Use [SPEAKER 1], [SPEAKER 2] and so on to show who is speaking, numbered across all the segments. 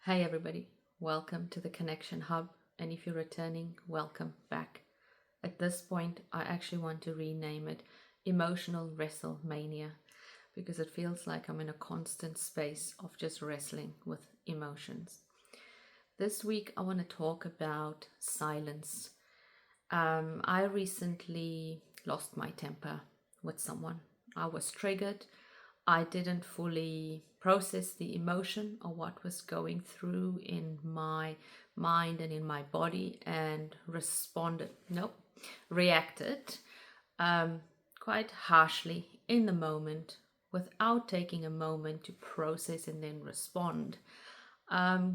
[SPEAKER 1] Hey everybody, welcome to the Connection Hub, and if you're returning, welcome back. At this point, I actually want to rename it Emotional WrestleMania because it feels like I'm in a constant space of just wrestling with emotions. This week, I want to talk about silence. I recently lost my temper with someone. I was triggered. I didn't fully process the emotion or what was going through in my mind and in my body and reacted quite harshly in the moment without taking a moment to process and then respond,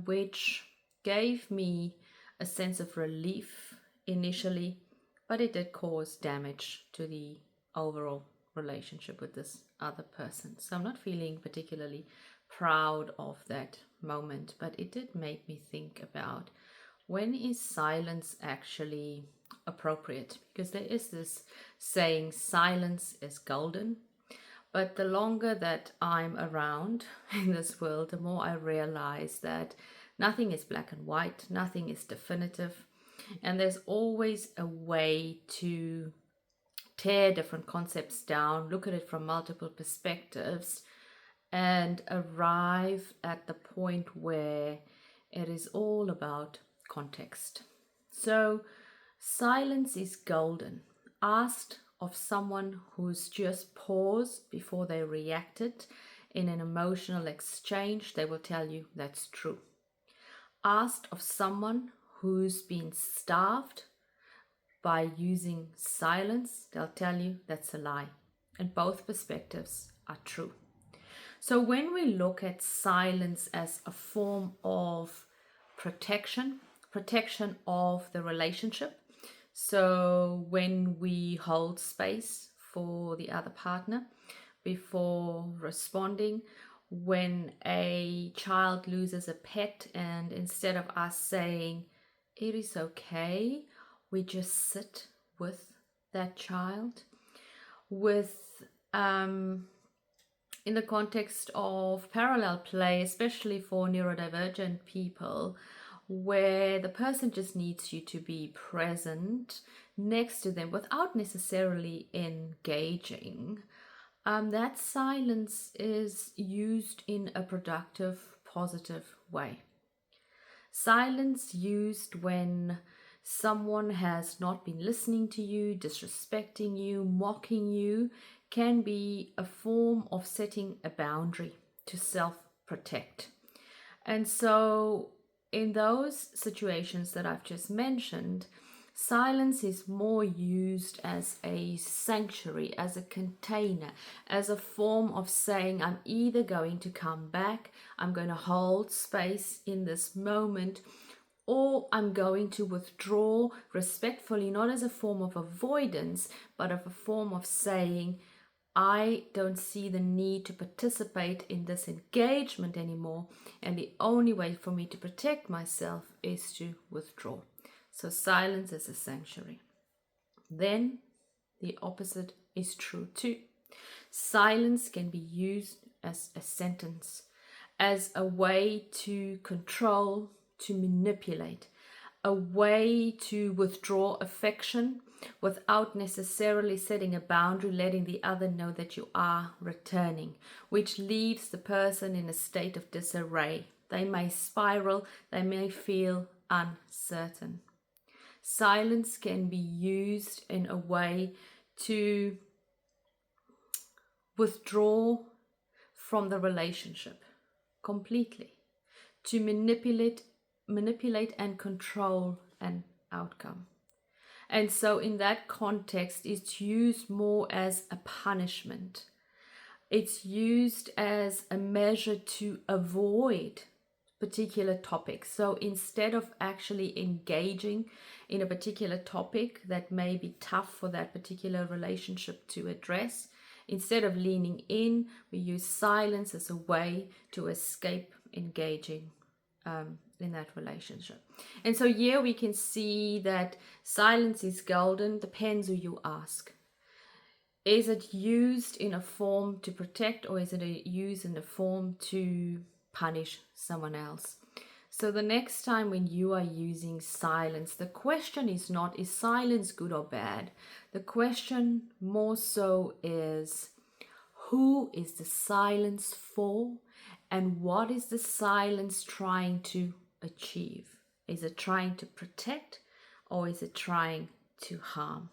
[SPEAKER 1] which gave me a sense of relief initially, but it did cause damage to the overall relationship with this other person. So I'm not feeling particularly proud of that moment, but it did make me think about when is silence actually appropriate? Because there is this saying, silence is golden. But the longer that I'm around in this world, the more I realize that nothing is black and white, nothing is definitive, and there's always a way to tear different concepts down, look at it from multiple perspectives, and arrive at the point where it is all about context. So, silence is golden. Asked of someone who's just paused before they reacted in an emotional exchange, they will tell you that's true. Asked of someone who's been starved by using silence, they'll tell you that's a lie. And both perspectives are true. So when we look at silence as a form of protection of the relationship, so when we hold space for the other partner before responding, when a child loses a pet and instead of us saying, it is okay, we just sit with that child, with in the context of parallel play, especially for neurodivergent people, where the person just needs you to be present next to them without necessarily engaging. That silence is used in a productive, positive way. Silence used when someone has not been listening to you, disrespecting you, mocking you, can be a form of setting a boundary to self-protect. And so in those situations that I've just mentioned, silence is more used as a sanctuary, as a container, as a form of saying, I'm either going to come back, I'm going to hold space in this moment, or I'm going to withdraw respectfully, not as a form of avoidance, but of a form of saying, I don't see the need to participate in this engagement anymore, and the only way for me to protect myself is to withdraw. So silence is a sanctuary. Then the opposite is true too. Silence can be used as a sentence, as a way to control, to manipulate, a way to withdraw affection without necessarily setting a boundary, letting the other know that you are returning, which leaves the person in a state of disarray. They may spiral, they may feel uncertain. Silence can be used in a way to withdraw from the relationship completely, to manipulate and control an outcome. And so in that context, it's used more as a punishment. It's used as a measure to avoid particular topics. So instead of actually engaging in a particular topic that may be tough for that particular relationship to address, instead of leaning in, we use silence as a way to escape engaging in that relationship. And so here we can see that silence is golden, depends who you ask. Is it used in a form to protect, or is it used in a form to punish someone else? So the next time when you are using silence, the question is not, is silence good or bad? The question more so is, who is the silence for? And what is the silence trying to achieve? Is it trying to protect, or is it trying to harm?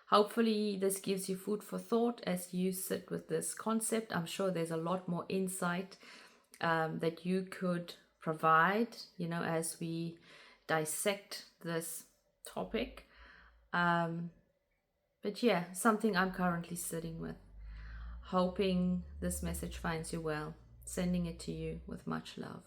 [SPEAKER 1] Hopefully this gives you food for thought as you sit with this concept. I'm sure there's a lot more insight that you could provide, as we dissect this topic. But yeah, something I'm currently sitting with. Hoping this message finds you well. Sending it to you with much love.